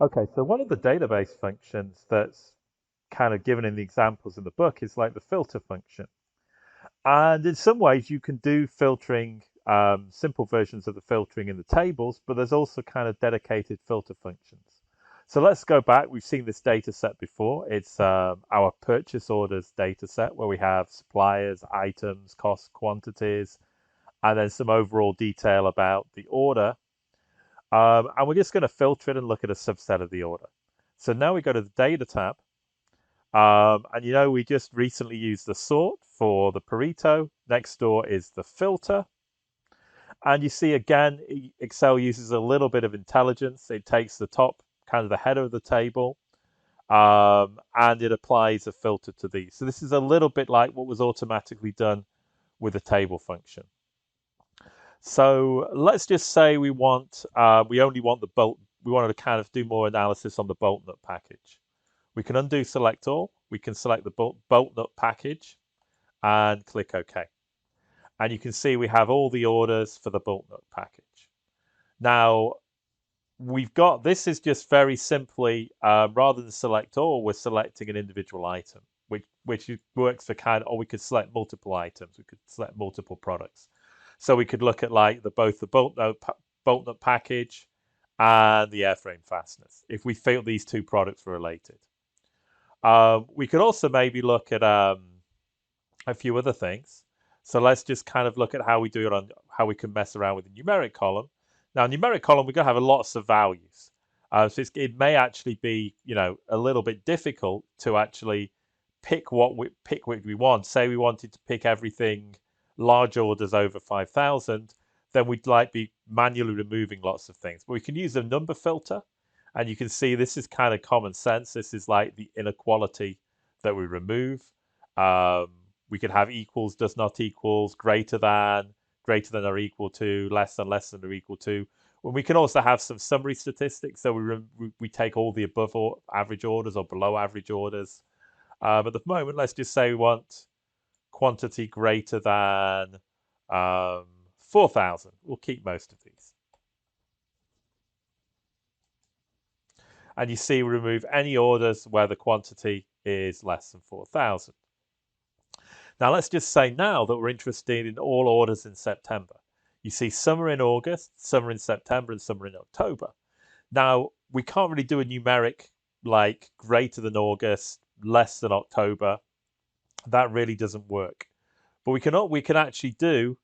Okay, so one of the database functions that's kind of given in the examples in the book is like the filter function. And in some ways, you can do filtering, simple versions of the filtering in the tables, but there's also kind of dedicated filter functions. So let's go back. We've seen this data set before. It's our purchase orders data set where we have suppliers, items, costs, quantities, and then some overall detail about the order. And we're just going to filter it and look at a subset of the order. So now we go to the data tab. And we just recently used the sort for the Pareto. Next door is the filter. And you see again, Excel uses a little bit of intelligence. It takes the top, kind of the header of the table, and it applies a filter to these. So this is a little bit like what was automatically done with the table function. So let's just say we only want the bolt. We wanted to kind of do more analysis on the bolt nut package. We can undo select all. We can select the bolt nut package and click OK. And you can see we have all the orders for the bolt nut package. Now, this is just very simply, rather than select all, we're selecting an individual item, which works for or we could select multiple items. We could select multiple products. So we could look at like both the bolt nut package and the airframe fasteners if we felt these two products were related. We could also maybe look at a few other things. So let's just kind of look at how we do it on how we can mess around with the numeric column. Now, numeric column, we're going to have lots of values. So it may actually be, a little bit difficult to actually pick what we want. Say we wanted to pick everything large orders over 5,000, then we'd be manually removing lots of things. But we can use a number filter, and you can see this is kind of common sense. This is like the inequality that we remove. We could have equals, does not equals, greater than or equal to, less than or equal to. Well, we can also have some summary statistics. So we take all the above or average orders or below average orders. At the moment, let's just say we want quantity greater than 4,000. We'll keep most of these. And you see we remove any orders where the quantity is less than 4,000. Now let's just say now that we're interested in all orders in September. You see some are in August, some are in September, and some are in October. Now we can't really do a numeric like greater than August, less than October. That really doesn't work. But we can actually do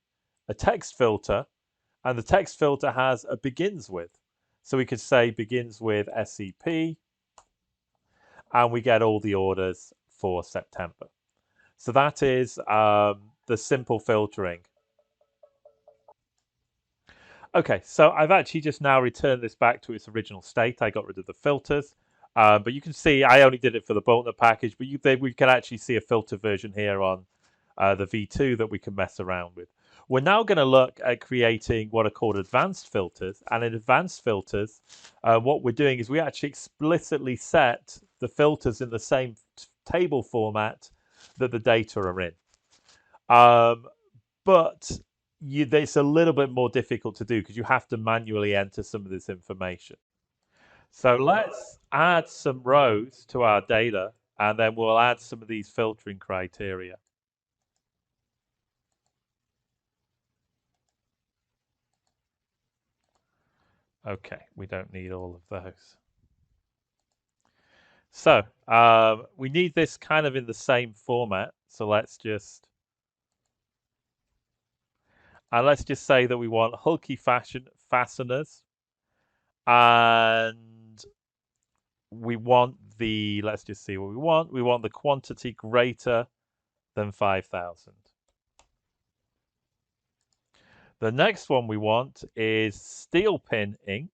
a text filter, and the text filter has a begins with. So we could say begins with SEP, and we get all the orders for September. So that is the simple filtering. Okay, so I've actually just now returned this back to its original state. I got rid of the filters, but you can see I only did it for the bolt nut package, but we can actually see a filter version here on the V2 that we can mess around with. We're now going to look at creating what are called advanced filters. And in advanced filters, what we're doing is we actually explicitly set the filters in the same table format that the data are in. But it's a little bit more difficult to do because you have to manually enter some of this information. So let's add some rows to our data, and then we'll add some of these filtering criteria. Okay, we don't need all of those. So we need this kind of in the same format. So let's just say that we want hulky fasteners, and we want let's just see what we want. We want the quantity greater than 5,000. The next one we want is steel pin ink.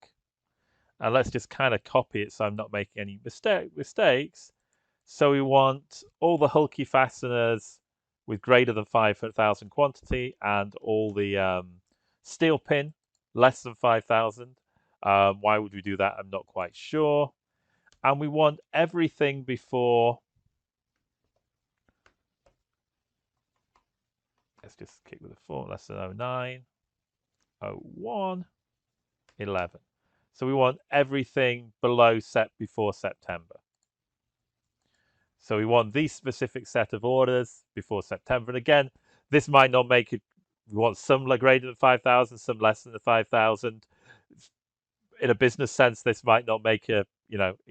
And let's just kind of copy it so I'm not making any mistakes. So we want all the hulky fasteners with greater than 5,000 quantity, and all the steel pin less than 5,000. Why would we do that? I'm not quite sure. And we want everything before, let's just keep with the 4, less than 09, 01, 11. So we want everything before September. So we want these specific set of orders before September. And again, this might not make it. We want some greater than 5,000, some less than the 5,000. In a business sense, this might not make a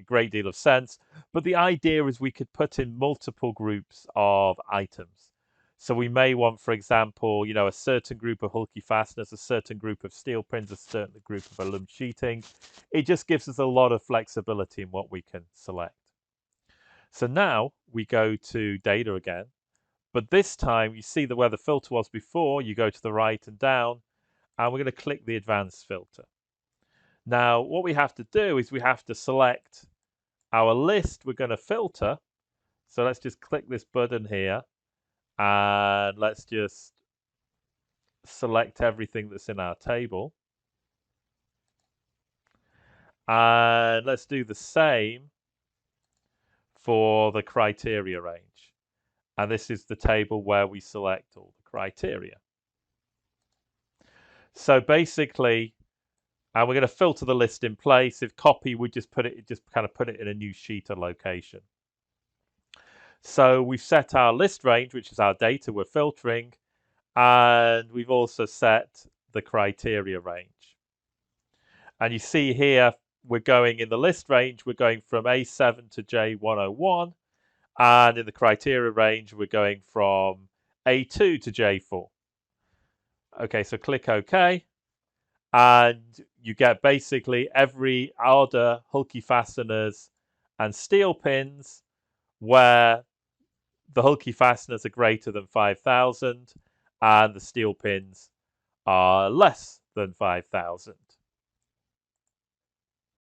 great deal of sense. But the idea is we could put in multiple groups of items. So we may want, for example, a certain group of hulky fasteners, a certain group of steel pins, a certain group of alum sheeting. It just gives us a lot of flexibility in what we can select. So now we go to data again, but this time you see that where the filter was before, you go to the right and down, and we're going to click the advanced filter. Now, what we have to do is we have to select our list we're going to filter. So let's just click this button here, and let's just select everything that's in our table. And let's do the same for the criteria range. And this is the table where we select all the criteria. So basically, and we're going to filter the list in place. If copy, we just kind of put it in a new sheet or location. So we've set our list range, which is our data we're filtering, and we've also set the criteria range. And you see here, we're going in the list range, we're going from A7 to J101, and in the criteria range, we're going from A2 to J4. Okay, so click OK, and you get basically every order, hulky fasteners, and steel pins where the hulky fasteners are greater than 5,000 and the steel pins are less than 5,000.